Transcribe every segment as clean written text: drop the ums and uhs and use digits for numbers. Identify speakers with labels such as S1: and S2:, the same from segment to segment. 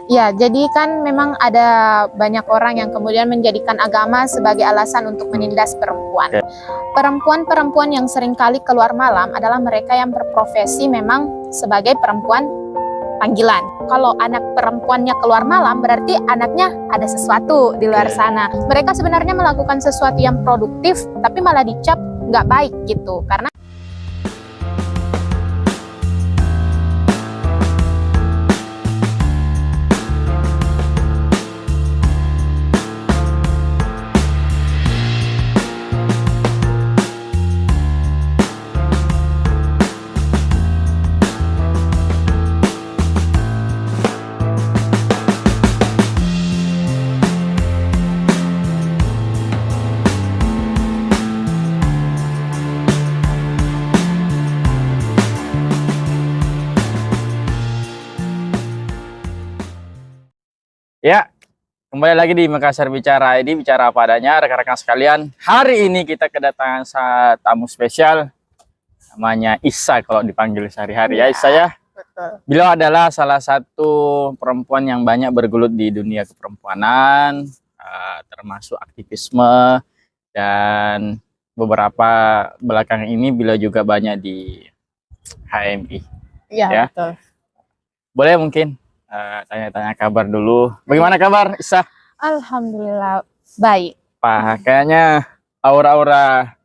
S1: Ya, jadi kan memang ada banyak orang yang kemudian menjadikan agama sebagai alasan untuk menindas perempuan.
S2: Oke.
S1: Perempuan-perempuan yang seringkali keluar malam adalah mereka yang berprofesi memang sebagai perempuan panggilan. Kalau anak perempuannya keluar malam, berarti anaknya ada sesuatu di luar
S2: Oke.
S1: sana. Mereka sebenarnya melakukan sesuatu yang produktif, tapi malah dicap nggak baik gitu. Karena
S2: Ya, kembali lagi di Makassar Bicara. Ini bicara apa adanya, rekan-rekan sekalian. Hari ini kita kedatangan tamu spesial, namanya Isa kalau dipanggil sehari-hari. Ya, Isa ya.
S1: betul.
S2: Beliau adalah salah satu perempuan yang banyak bergelut di dunia keperempuanan, termasuk aktivisme, dan beberapa belakangan ini beliau juga banyak di HMI.
S1: Ya,
S2: Ya.
S1: betul.
S2: Boleh mungkin tanya-tanya kabar dulu. Bagaimana kabar, Isa?
S1: Alhamdulillah baik.
S2: Pak, kayaknya aura-aura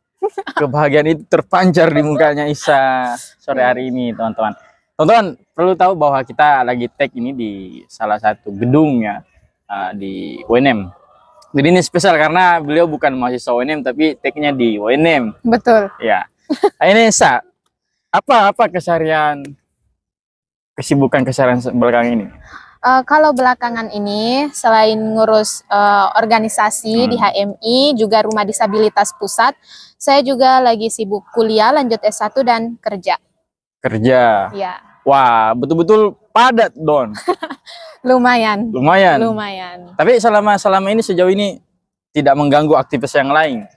S2: kebahagiaan itu terpancar di mukanya Isa sore hari ini, teman-teman. Teman-teman perlu tahu bahwa kita lagi tag ini di salah satu gedung ya, di UNM. Jadi ini spesial karena beliau bukan mahasiswa UNM tapi tagnya di UNM.
S1: Betul.
S2: Ya. Nah, ini Isa, apa keseharian, kesibukan keseharian belakangan ini?
S1: Kalau belakangan ini selain ngurus organisasi di HMI, juga Rumah Disabilitas Pusat, saya juga lagi sibuk kuliah lanjut S1 dan kerja.
S2: Kerja.
S1: Ya,
S2: Wah, betul-betul padat, Don.
S1: lumayan.
S2: Lumayan.
S1: Lumayan.
S2: Tapi selama ini sejauh ini tidak mengganggu aktivitas yang lain.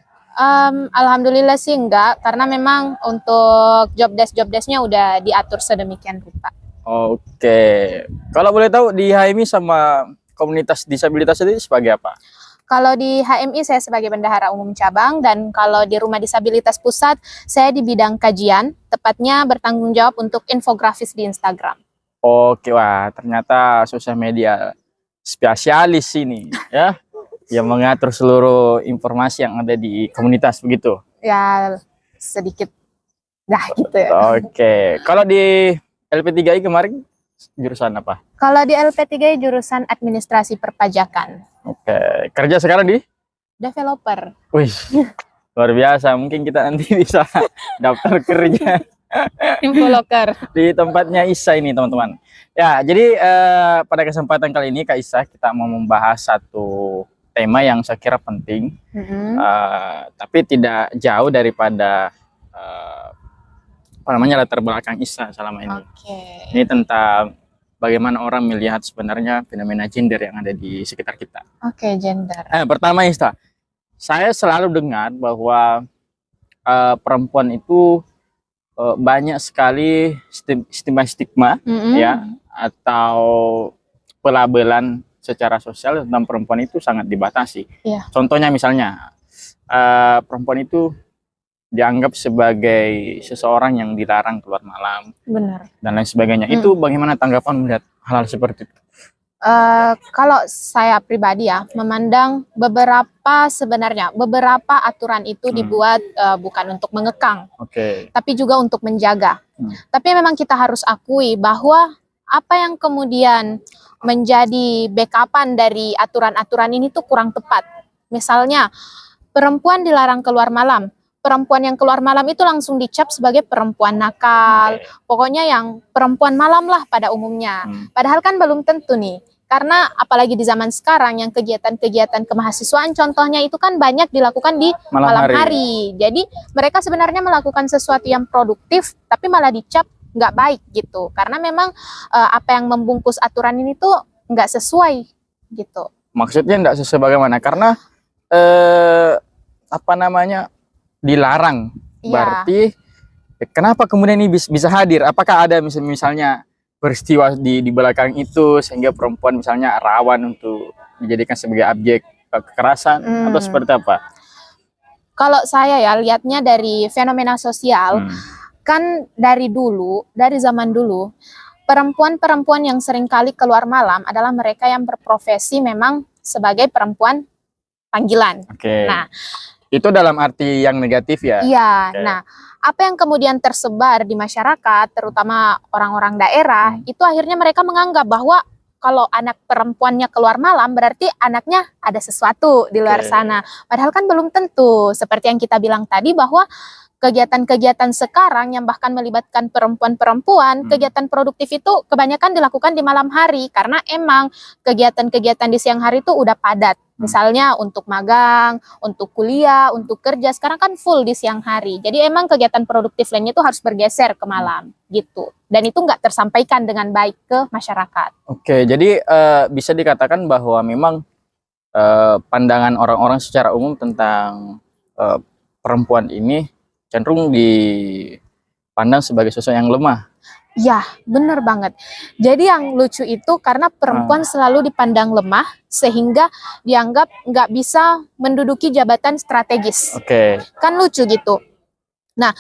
S1: Alhamdulillah sih enggak, karena memang untuk job desknya udah diatur sedemikian rupa.
S2: Oke. Kalau boleh tahu di HMI sama komunitas disabilitas itu sebagai apa?
S1: Kalau di HMI saya sebagai bendahara umum cabang, dan kalau di Rumah Disabilitas Pusat saya di bidang kajian, tepatnya bertanggung jawab untuk infografis di Instagram.
S2: Oke, wah ternyata sosial media spesialis ini ya, yang mengatur seluruh informasi yang ada di komunitas begitu.
S1: Ya sedikit dah gitu ya.
S2: Oke. Kalau di LP3I kemarin jurusan apa?
S1: Kalau di LP3 jurusan administrasi perpajakan.
S2: Oke. Kerja sekarang di?
S1: Developer.
S2: Wih, luar biasa. Mungkin kita nanti bisa daftar kerja
S1: Infoloker.
S2: di tempatnya Isa ini, teman-teman. Ya, jadi pada kesempatan kali ini Kak Isa kita mau membahas satu tema yang saya kira penting, tapi tidak jauh daripada latar belakang Isa selama ini.
S1: Oke.
S2: Ini tentang bagaimana orang melihat sebenarnya fenomena gender yang ada di sekitar kita.
S1: Oke, gender.
S2: Pertama Isa, saya selalu dengar bahwa perempuan itu banyak sekali stigma ya, atau pelabelan secara sosial tentang perempuan itu sangat dibatasi.
S1: Iya.
S2: Contohnya misalnya perempuan itu dianggap sebagai seseorang yang dilarang keluar malam,
S1: Benar.
S2: dan lain sebagainya. Itu bagaimana tanggapan melihat hal-hal seperti itu?
S1: Kalau saya pribadi ya, memandang sebenarnya beberapa aturan itu dibuat bukan untuk mengekang,
S2: Oke.
S1: tapi juga untuk menjaga. Tapi memang kita harus akui bahwa apa yang kemudian menjadi backupan dari aturan-aturan ini tuh kurang tepat. Misalnya, perempuan dilarang keluar malam. Perempuan yang keluar malam itu langsung dicap sebagai perempuan nakal. Pokoknya yang perempuan malam lah pada umumnya. Padahal kan belum tentu nih. Karena apalagi di zaman sekarang yang kegiatan-kegiatan kemahasiswaan contohnya itu kan banyak dilakukan di malam hari. Jadi mereka sebenarnya melakukan sesuatu yang produktif tapi malah dicap nggak baik gitu. Karena memang apa yang membungkus aturan ini tuh nggak sesuai gitu.
S2: Maksudnya nggak sesuai bagaimana? Karena dilarang.
S1: Iya.
S2: Berarti kenapa kemudian ini bisa hadir? Apakah ada misalnya peristiwa di belakang itu sehingga perempuan misalnya rawan untuk dijadikan sebagai objek kekerasan atau seperti apa?
S1: Kalau saya ya lihatnya dari fenomena sosial, kan dari zaman dulu, perempuan-perempuan yang sering kali keluar malam adalah mereka yang berprofesi memang sebagai perempuan panggilan.
S2: Oke.
S1: Nah,
S2: itu dalam arti yang negatif ya?
S1: iya.
S2: Oke.
S1: Nah, apa yang kemudian tersebar di masyarakat, terutama orang-orang daerah, itu akhirnya mereka menganggap bahwa kalau anak perempuannya keluar malam berarti anaknya ada sesuatu di luar
S2: Oke.
S1: sana. Padahal kan belum tentu. Seperti yang kita bilang tadi bahwa kegiatan-kegiatan sekarang yang bahkan melibatkan perempuan-perempuan, kegiatan produktif itu kebanyakan dilakukan di malam hari karena emang kegiatan-kegiatan di siang hari itu udah padat. Misalnya untuk magang, untuk kuliah, untuk kerja, sekarang kan full di siang hari. Jadi emang kegiatan produktif lainnya itu harus bergeser ke malam gitu. Dan itu nggak tersampaikan dengan baik ke masyarakat.
S2: Oke, jadi bisa dikatakan bahwa memang pandangan orang-orang secara umum tentang perempuan ini cenderung dipandang sebagai sosok yang lemah.
S1: Ya, bener banget. Jadi yang lucu itu karena perempuan selalu dipandang lemah sehingga dianggap nggak bisa menduduki jabatan strategis.
S2: Oke.
S1: Kan lucu gitu. Nah,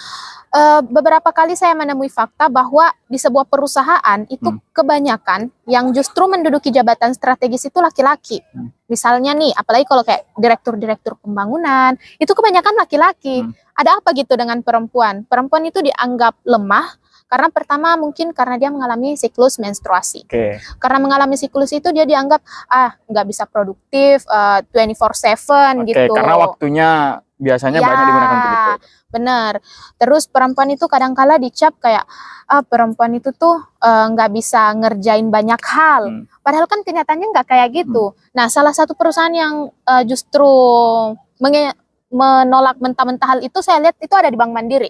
S1: beberapa kali saya menemui fakta bahwa di sebuah perusahaan itu kebanyakan yang justru menduduki jabatan strategis itu laki-laki. Misalnya nih, apalagi kalau kayak direktur-direktur pembangunan, itu kebanyakan laki-laki. Ada apa gitu dengan perempuan? Perempuan itu dianggap lemah karena pertama mungkin karena dia mengalami siklus menstruasi.
S2: Oke.
S1: Karena mengalami siklus itu dia dianggap nggak bisa produktif 24/7
S2: Oke,
S1: gitu.
S2: karena waktunya biasanya
S1: Ya,
S2: banyak digunakan untuk itu.
S1: bener. Terus perempuan itu kadangkala dicap kayak perempuan itu tuh nggak bisa ngerjain banyak hal. Padahal kan kenyataannya nggak kayak gitu. Nah, salah satu perusahaan yang justru menolak mentah-mentah hal itu saya lihat itu ada di Bank Mandiri.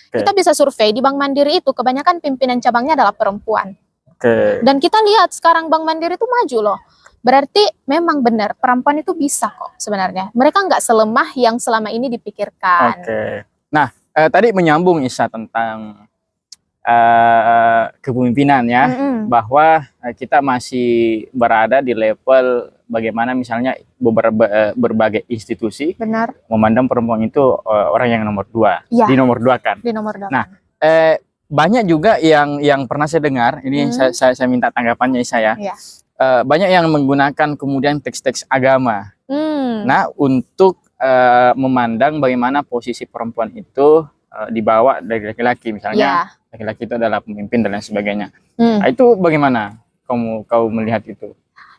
S2: Oke.
S1: Kita bisa survei di Bank Mandiri itu kebanyakan pimpinan cabangnya adalah perempuan.
S2: Oke.
S1: Dan kita lihat sekarang Bank Mandiri itu maju loh. Berarti memang benar perempuan itu bisa kok sebenarnya. Mereka nggak selemah yang selama ini dipikirkan.
S2: Oke. Nah, tadi menyambung Isa tentang kepemimpinan ya, bahwa kita masih berada di level bagaimana misalnya berbagai institusi
S1: Benar.
S2: memandang perempuan itu orang yang nomor 2,
S1: Ya.
S2: di nomor 2 kan.
S1: Di nomor 2.
S2: Nah, banyak juga yang pernah saya dengar, ini saya minta tanggapannya saya.
S1: Ya.
S2: Banyak yang menggunakan kemudian teks-teks agama. Nah, untuk memandang bagaimana posisi perempuan itu dibawa dari laki-laki, misalnya laki-laki itu adalah pemimpin dan lain sebagainya. Nah, itu bagaimana kau melihat itu?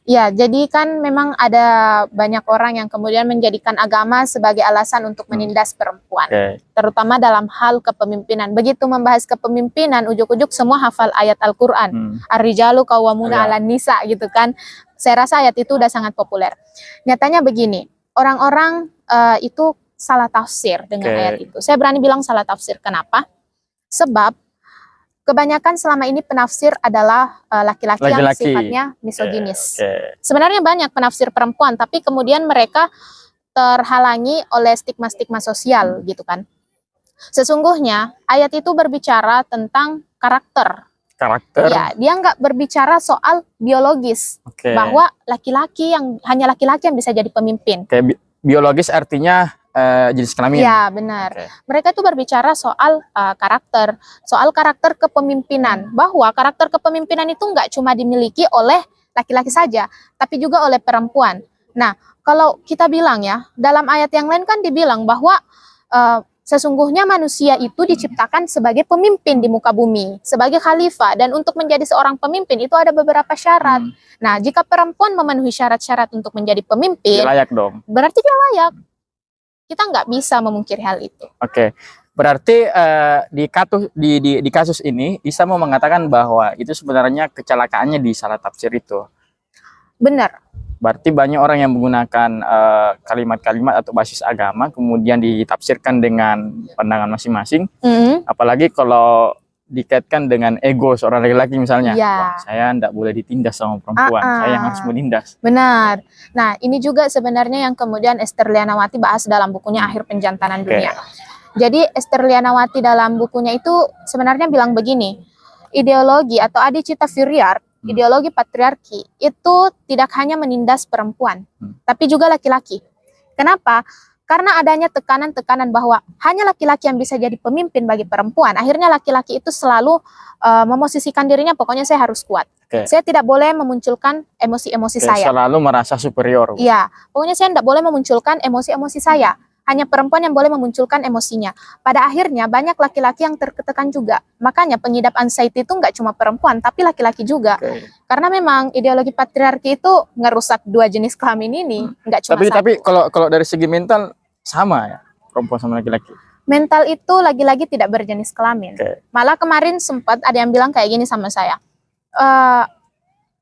S1: Ya, jadi kan memang ada banyak orang yang kemudian menjadikan agama sebagai alasan untuk menindas perempuan, terutama dalam hal kepemimpinan. Begitu membahas kepemimpinan, ujuk-ujuk semua hafal ayat Al-Quran, Ar-rijalu qawwamuna 'alan nisa gitu kan. Saya rasa ayat itu udah sangat populer. Nyatanya begini, orang-orang itu salah tafsir dengan ayat itu. Saya berani bilang salah tafsir. Kenapa? Sebab kebanyakan selama ini penafsir adalah laki-laki yang sifatnya misoginis. Sebenarnya banyak penafsir perempuan, tapi kemudian mereka terhalangi oleh stigma-stigma sosial gitu kan. Sesungguhnya ayat itu berbicara tentang karakter. Ya, dia nggak berbicara soal biologis, bahwa hanya laki-laki yang bisa jadi pemimpin.
S2: Biologis artinya jenis kelamin.
S1: Ya, benar. Mereka itu berbicara soal karakter kepemimpinan, bahwa karakter kepemimpinan itu nggak cuma dimiliki oleh laki-laki saja, tapi juga oleh perempuan. Nah, kalau kita bilang ya, dalam ayat yang lain kan dibilang bahwa sesungguhnya manusia itu diciptakan sebagai pemimpin di muka bumi, sebagai khalifah, dan untuk menjadi seorang pemimpin itu ada beberapa syarat. Nah, jika perempuan memenuhi syarat-syarat untuk menjadi pemimpin,
S2: dia layak dong.
S1: Berarti dia layak. Kita nggak bisa memungkiri hal itu.
S2: Oke, berarti di kasus ini Isa mau mengatakan bahwa itu sebenarnya kecelakaannya di salah tafsir itu.
S1: Benar.
S2: Berarti banyak orang yang menggunakan kalimat-kalimat atau basis agama kemudian ditafsirkan dengan pandangan masing-masing. Apalagi kalau dikaitkan dengan ego seorang laki-laki misalnya. Wah, saya tidak boleh ditindas sama perempuan, saya yang harus menindas. Benar.
S1: Nah, ini juga sebenarnya yang kemudian Esther Lianawati bahas dalam bukunya Akhir Penjantanan Dunia. Jadi Esther Lianawati dalam bukunya itu sebenarnya bilang begini, ideologi atau adicita Fourier, ideologi patriarki itu tidak hanya menindas perempuan, tapi juga laki-laki. Kenapa? Karena adanya tekanan-tekanan bahwa hanya laki-laki yang bisa jadi pemimpin bagi perempuan. Akhirnya laki-laki itu selalu memosisikan dirinya, pokoknya saya harus kuat. Saya tidak boleh memunculkan emosi-emosi saya.
S2: Selalu merasa superior.
S1: Iya, pokoknya saya tidak boleh memunculkan emosi-emosi saya. Hanya perempuan yang boleh memunculkan emosinya. Pada akhirnya banyak laki-laki yang tertekan juga. Makanya pengidap anxiety itu nggak cuma perempuan, tapi laki-laki juga. Karena memang ideologi patriarki itu ngerusak dua jenis kelamin ini, nggak cuma satu.
S2: Tapi kalau dari segi mental sama ya, perempuan sama laki-laki.
S1: Mental itu lagi-lagi tidak berjenis kelamin. Malah kemarin sempat ada yang bilang kayak gini sama saya.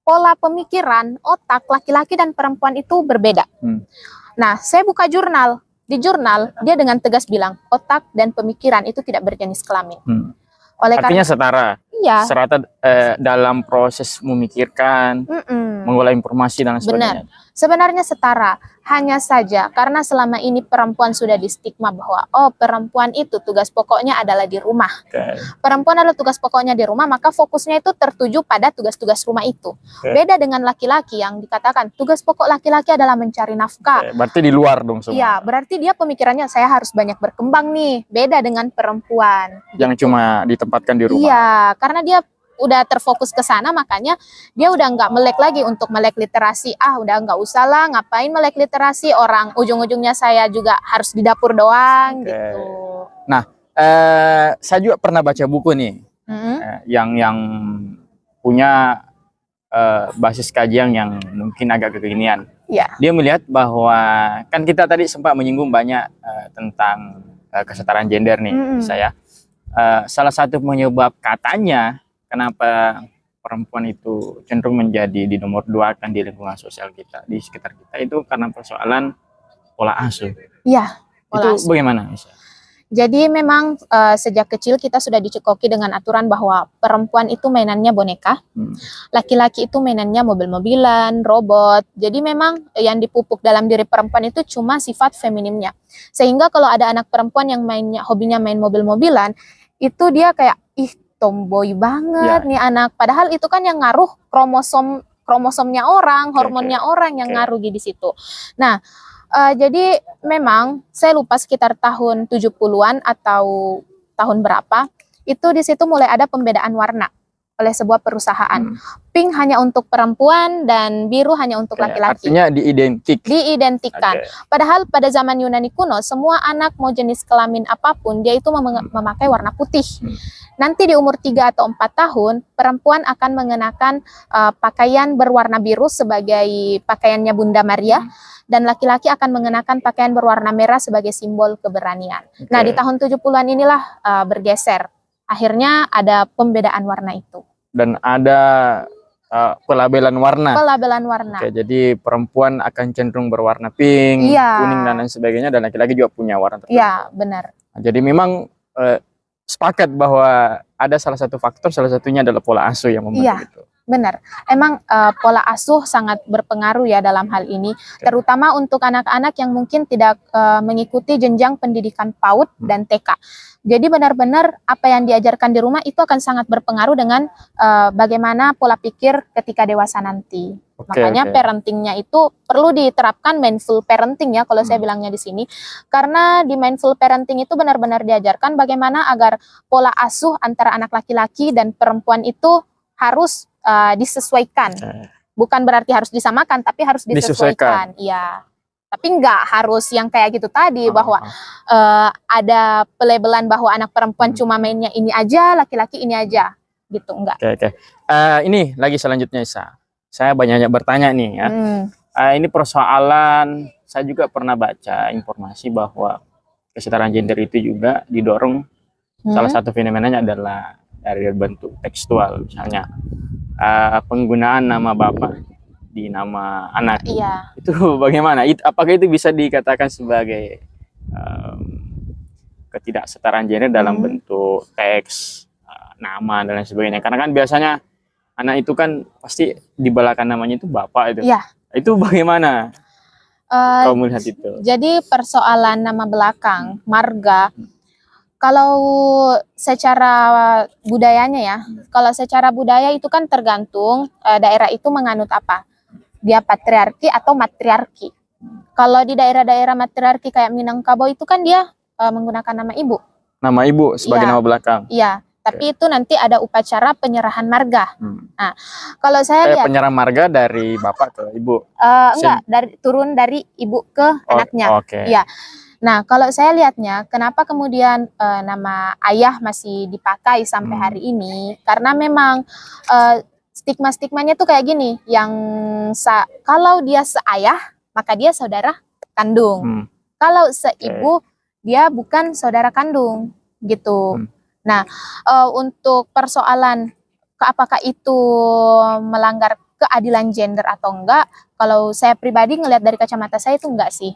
S1: Pola pemikiran, otak laki-laki dan perempuan itu berbeda. Nah, saya buka jurnal. Di jurnal, dia dengan tegas bilang, otak dan pemikiran itu tidak berjenis kelamin.
S2: Artinya setara.
S1: Iya.
S2: Serata dalam proses memikirkan, mengolah informasi dan sebagainya.
S1: Benar. Sebenarnya setara, hanya saja karena selama ini perempuan sudah distigma bahwa perempuan itu tugas pokoknya adalah di rumah. Perempuan adalah tugas pokoknya di rumah, maka fokusnya itu tertuju pada tugas-tugas rumah itu. Beda dengan laki-laki yang dikatakan tugas pokok laki-laki adalah mencari nafkah.
S2: Berarti di luar dong semua.
S1: Iya, berarti dia pemikirannya saya harus banyak berkembang nih. Beda dengan perempuan.
S2: Yang cuma ditempatkan di rumah.
S1: Iya, karena dia udah terfokus ke sana, makanya dia udah nggak melek lagi untuk melek literasi. Udah nggak usah lah, ngapain melek literasi, orang ujung-ujungnya saya juga harus di dapur doang gitu.
S2: Nah, saya juga pernah baca buku nih, yang punya basis kajian yang mungkin agak kekinian. Dia melihat bahwa kan kita tadi sempat menyinggung banyak tentang kesetaraan gender nih, saya. Salah satu penyebab katanya kenapa perempuan itu cenderung menjadi di nomor 2 kan di lingkungan sosial kita, di sekitar kita, itu karena persoalan pola asuh.
S1: Iya,
S2: pola asuh. Bagaimana?
S1: Jadi memang sejak kecil kita sudah dicekoki dengan aturan bahwa perempuan itu mainannya boneka, laki-laki itu mainannya mobil-mobilan, robot. Jadi memang yang dipupuk dalam diri perempuan itu cuma sifat feminimnya. Sehingga kalau ada anak perempuan yang hobinya main mobil-mobilan, itu dia kayak tomboy banget nih anak. Padahal itu kan yang ngaruh kromosomnya orang, hormonnya orang yang ngaruh di situ. Nah, jadi memang saya lupa sekitar tahun 70-an atau tahun berapa, itu di situ mulai ada pembedaan warna oleh sebuah perusahaan. Pink hanya untuk perempuan dan biru hanya untuk laki-laki.
S2: Artinya diidentikan.
S1: Padahal pada zaman Yunani kuno, semua anak mau jenis kelamin apapun, dia itu memakai warna putih. Nanti di umur 3 atau 4 tahun, perempuan akan mengenakan pakaian berwarna biru sebagai pakaiannya Bunda Maria, dan laki-laki akan mengenakan pakaian berwarna merah sebagai simbol keberanian. Nah, di tahun 70-an inilah bergeser. Akhirnya ada pembedaan warna itu.
S2: Dan ada pelabelan warna. Jadi perempuan akan cenderung berwarna pink, kuning dan lain sebagainya, dan laki-laki juga punya warna tertentu.
S1: Iya, benar.
S2: Jadi memang sepakat bahwa ada salah satu faktor, salah satunya adalah pola asuh yang membentuk itu.
S1: Benar, emang pola asuh sangat berpengaruh ya dalam hal ini, terutama untuk anak-anak yang mungkin tidak mengikuti jenjang pendidikan PAUD dan TK. Jadi benar-benar apa yang diajarkan di rumah itu akan sangat berpengaruh dengan bagaimana pola pikir ketika dewasa nanti. Makanya parentingnya itu perlu diterapkan mindful parenting ya, kalau saya bilangnya di sini. Karena di mindful parenting itu benar-benar diajarkan bagaimana agar pola asuh antara anak laki-laki dan perempuan itu harus disesuaikan. Bukan berarti harus disamakan, tapi harus disesuaikan. Iya. Tapi nggak harus yang kayak gitu tadi, bahwa ada pelabelan bahwa anak perempuan cuma mainnya ini aja, laki-laki ini aja. Gitu, enggak.
S2: Ini lagi selanjutnya, Isa. Saya banyak bertanya nih ya. Ini persoalan, saya juga pernah baca informasi bahwa kesetaraan gender itu juga didorong, salah satu fenomenanya adalah dari bentuk tekstual, misalnya penggunaan nama bapak di nama anak. Itu bagaimana? Apakah itu bisa dikatakan sebagai ketidaksetaraan gender dalam bentuk teks, nama dan lain sebagainya? Karena kan biasanya anak itu kan pasti di belakang namanya itu bapak itu. Itu bagaimana kamu melihat itu?
S1: Jadi persoalan nama belakang, marga, Kalau secara budayanya ya, kalau secara budaya itu kan tergantung daerah itu menganut apa. Dia patriarki atau matriarki. Kalau di daerah-daerah matriarki kayak Minangkabau itu kan dia menggunakan nama ibu.
S2: Nama ibu sebagai
S1: Iya.
S2: nama belakang.
S1: Iya, tapi itu nanti ada upacara penyerahan marga. Nah, kalau saya lihat
S2: Penyerang marga dari bapak ke ibu.
S1: enggak turun dari ibu ke anaknya.
S2: Oke.
S1: Iya. Nah, kalau saya lihatnya, kenapa kemudian nama ayah masih dipakai sampai hari ini? Karena memang stigma-stigmanya tuh kayak gini, yang kalau dia seayah, maka dia saudara kandung. Kalau seibu, dia bukan saudara kandung, gitu. Nah, untuk persoalan apakah itu melanggar keadilan gender atau enggak, kalau saya pribadi ngelihat dari kacamata saya itu enggak sih.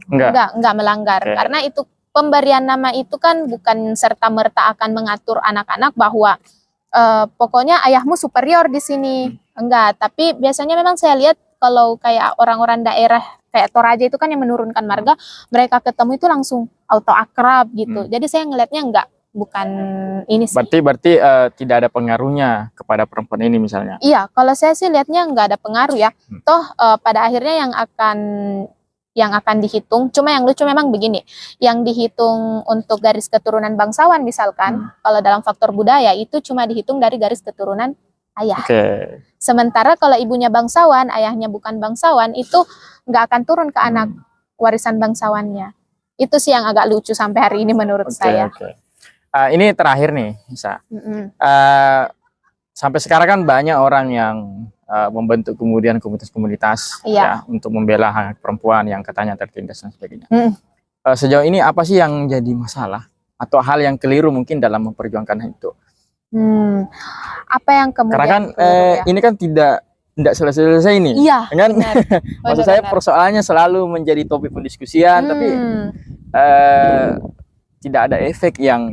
S1: Enggak melanggar. Karena itu pemberian nama itu kan bukan serta-merta akan mengatur anak-anak bahwa pokoknya ayahmu superior di sini. Enggak, tapi biasanya memang saya lihat kalau kayak orang-orang daerah kayak Toraja itu kan yang menurunkan marga, mereka ketemu itu langsung auto akrab gitu. Jadi saya ngelihatnya enggak, bukan ini sih.
S2: Berarti tidak ada pengaruhnya kepada perempuan ini misalnya.
S1: Iya, kalau saya sih lihatnya enggak ada pengaruh ya. Toh pada akhirnya yang akan dihitung, cuma yang lucu memang begini, yang dihitung untuk garis keturunan bangsawan misalkan, kalau dalam faktor budaya itu cuma dihitung dari garis keturunan ayah. Sementara kalau ibunya bangsawan, ayahnya bukan bangsawan, itu nggak akan turun ke anak warisan bangsawannya. Itu sih yang agak lucu sampai hari ini menurut saya.
S2: Ini terakhir nih, Isa. Sampai sekarang kan banyak orang yang membentuk kemudian komunitas-komunitas ya untuk membela hak perempuan yang katanya tertindas dan sebagainya. Sejauh ini apa sih yang jadi masalah atau hal yang keliru mungkin dalam memperjuangkan itu?
S1: Apa yang kemudian?
S2: Karena kan ini kan tidak selesai-selesai ini.
S1: Iya.
S2: Kan? Maksud saya persoalannya selalu menjadi topik pendiskusian, tapi tidak ada efek yang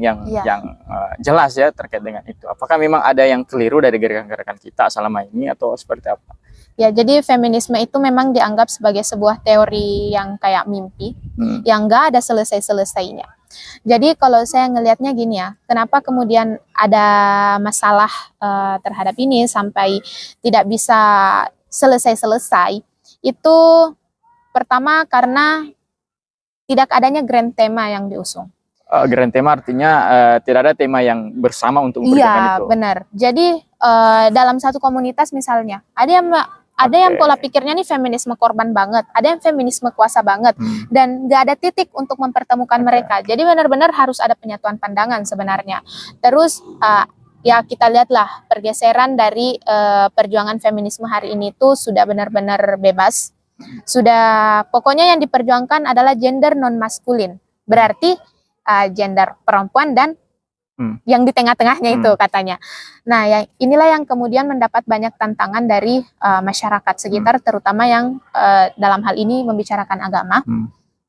S2: jelas ya terkait dengan itu. Apakah memang ada yang keliru dari gerakan-gerakan kita selama ini atau seperti apa?
S1: Ya, jadi feminisme itu memang dianggap sebagai sebuah teori yang kayak mimpi, yang nggak ada selesai-selesainya. Jadi kalau saya ngelihatnya gini ya, kenapa kemudian ada masalah terhadap ini sampai tidak bisa selesai-selesai, itu pertama karena tidak adanya grand tema yang diusung.
S2: Grand tema artinya tidak ada tema yang bersama untuk memperjuangkan itu. Iya,
S1: benar. Jadi dalam satu komunitas misalnya, ada yang pola pikirnya nih feminisme korban banget, ada yang feminisme kuasa banget, dan nggak ada titik untuk mempertemukan mereka. Jadi benar-benar harus ada penyatuan pandangan sebenarnya. Terus ya kita lihatlah pergeseran dari perjuangan feminisme hari ini tuh sudah benar-benar bebas. Sudah pokoknya yang diperjuangkan adalah gender non maskulin. Berarti gender perempuan dan yang di tengah-tengahnya itu katanya. Nah, inilah yang kemudian mendapat banyak tantangan dari masyarakat sekitar, terutama yang dalam hal ini membicarakan agama.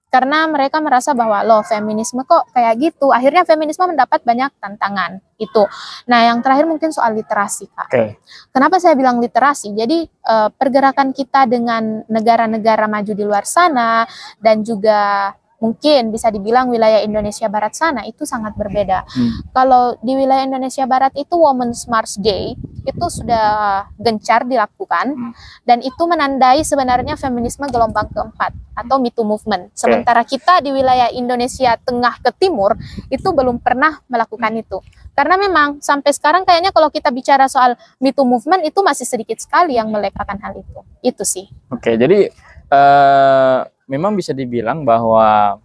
S1: Karena mereka merasa bahwa loh feminisme kok kayak gitu. Akhirnya feminisme mendapat banyak tantangan itu. Nah, yang terakhir mungkin soal literasi, Kak. Kenapa saya bilang literasi? Jadi pergerakan kita dengan negara-negara maju di luar sana dan juga mungkin bisa dibilang wilayah Indonesia Barat sana itu sangat berbeda. Kalau di wilayah Indonesia Barat itu Women's March Day itu sudah gencar dilakukan dan itu menandai sebenarnya feminisme gelombang keempat atau Me Too Movement. Sementara kita di wilayah Indonesia Tengah ke Timur itu belum pernah melakukan itu. Karena memang sampai sekarang kayaknya kalau kita bicara soal Me Too Movement itu masih sedikit sekali yang melekakan hal itu. Itu sih.
S2: Jadi memang bisa dibilang bahwa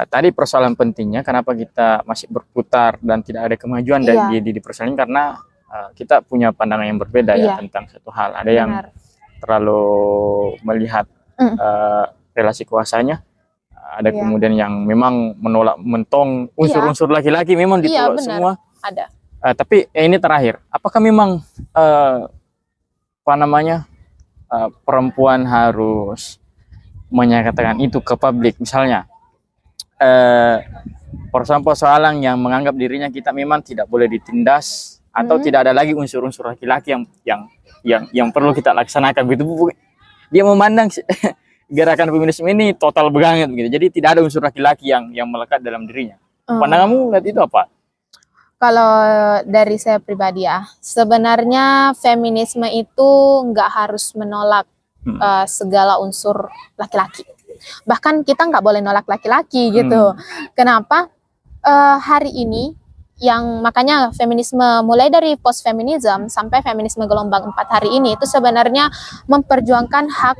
S2: tadi persoalan pentingnya kenapa kita masih berputar dan tidak ada kemajuan di persoalan ini karena kita punya pandangan yang berbeda ya tentang satu hal. Ada yang terlalu melihat relasi kuasanya, ada kemudian yang memang menolak mentong unsur-unsur laki-laki memang ditolak semua.
S1: Ada.
S2: Tapi ini terakhir, apakah memang perempuan harus menyatakan itu ke publik misalnya persoalan yang menganggap dirinya kita memang tidak boleh ditindas atau tidak ada lagi unsur-unsur laki-laki yang perlu kita laksanakan begitu. Dia memandang gerakan feminisme ini total banget gitu. Jadi tidak ada unsur laki-laki yang melekat dalam dirinya. Pandanganmu lihat itu apa?
S1: Kalau dari saya pribadi ya, sebenarnya feminisme itu nggak harus menolak segala unsur laki-laki. Bahkan kita nggak boleh nolak laki-laki gitu. Kenapa? Hari ini yang makanya feminisme mulai dari post feminism sampai feminisme gelombang 4 hari ini itu sebenarnya memperjuangkan hak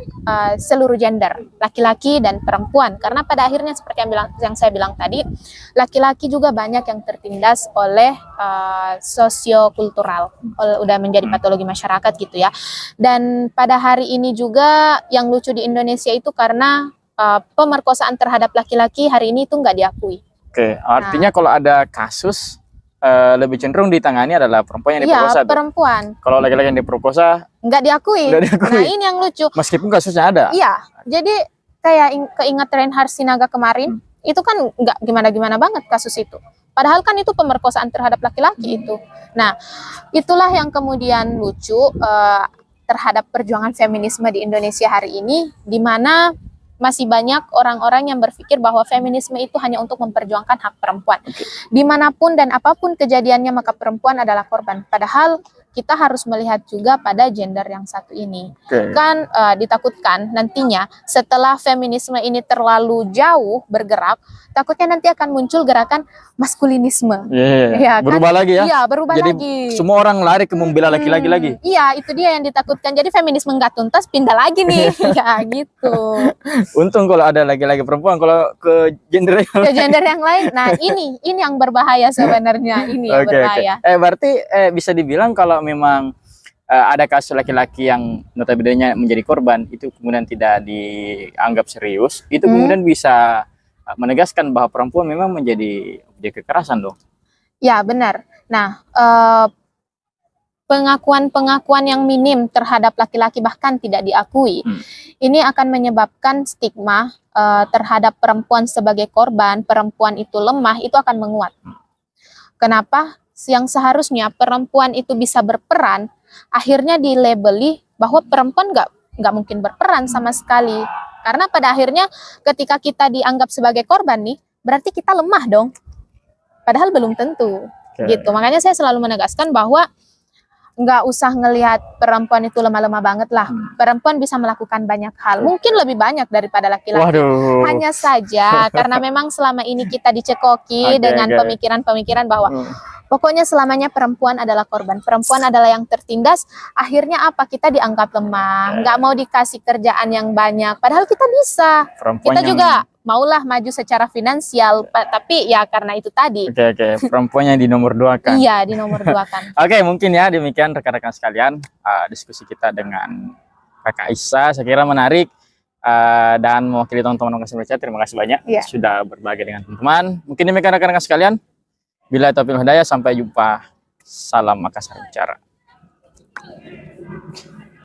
S1: seluruh gender, laki-laki dan perempuan, karena pada akhirnya seperti yang saya bilang tadi, laki-laki juga banyak yang tertindas oleh sosiokultural, udah menjadi patologi masyarakat gitu ya. Dan pada hari ini juga yang lucu di Indonesia itu karena pemerkosaan terhadap laki-laki hari ini itu nggak diakui.
S2: Oke, artinya kalau ada kasus lebih cenderung ditangani adalah perempuan yang diperkosa.
S1: Iya, perempuan.
S2: Kalau laki-laki yang diperkosa
S1: nggak diakui. Nah, ini yang lucu.
S2: Meskipun kasusnya ada.
S1: Iya, jadi kayak keinget Reinhard Sinaga kemarin, itu kan nggak gimana-gimana banget kasus itu. Padahal kan itu pemerkosaan terhadap laki-laki itu. Nah, itulah yang kemudian lucu terhadap perjuangan feminisme di Indonesia hari ini, di mana masih banyak orang-orang yang berpikir bahwa feminisme itu hanya untuk memperjuangkan hak perempuan. Dimanapun dan apapun kejadiannya, maka perempuan adalah korban. Padahal kita harus melihat juga pada gender yang satu ini. Kan ditakutkan nantinya setelah feminisme ini terlalu jauh bergerak, takutnya nanti akan muncul gerakan maskulinisme.
S2: Ya, berubah lagi ya?
S1: Iya, berubah
S2: jadi,
S1: lagi.
S2: Semua orang lari ke membela laki-laki lagi.
S1: Iya, itu dia yang ditakutkan. Jadi feminisme nggak tuntas, pindah lagi nih. Ya, gitu.
S2: Untung kalau ada laki-laki perempuan, kalau ke gender
S1: yang lain. Nah, ini yang berbahaya sebenarnya. Ini yang berbahaya.
S2: Berarti bisa dibilang kalau memang ada kasus laki-laki yang notabene menjadi korban, itu kemudian tidak dianggap serius, itu kemudian bisa menegaskan bahwa perempuan memang menjadi objek kekerasan dong.
S1: Ya, benar. Nah, pengakuan-pengakuan yang minim terhadap laki-laki bahkan tidak diakui, ini akan menyebabkan stigma terhadap perempuan sebagai korban, perempuan itu lemah, itu akan menguat. Kenapa? Yang seharusnya perempuan itu bisa berperan, akhirnya dilabeli bahwa perempuan nggak mungkin berperan sama sekali. Karena pada akhirnya ketika kita dianggap sebagai korban nih, berarti kita lemah dong. Padahal belum tentu. Gitu. Makanya saya selalu menegaskan bahwa nggak usah ngelihat perempuan itu lemah-lemah banget lah. Perempuan bisa melakukan banyak hal, mungkin lebih banyak daripada laki-laki. Hanya saja karena memang selama ini kita dicekoki dengan pemikiran-pemikiran bahwa pokoknya selamanya perempuan adalah korban, perempuan adalah yang tertindas. Akhirnya apa? Kita dianggap lemah, nggak mau dikasih kerjaan yang banyak. Padahal kita bisa. Kita juga maulah maju secara finansial, tapi ya karena itu tadi.
S2: Perempuannya di nomor 2 kan.
S1: Iya, di nomor 2 kan.
S2: Mungkin ya demikian rekan-rekan sekalian diskusi kita dengan Kakak Isa. Saya kira menarik dan mewakili teman-teman terima kasih banyak sudah berbagi dengan teman-teman. Mungkin demikian rekan-rekan sekalian. Bila taufiq hidayah, sampai jumpa. Salam Makassar Bicara.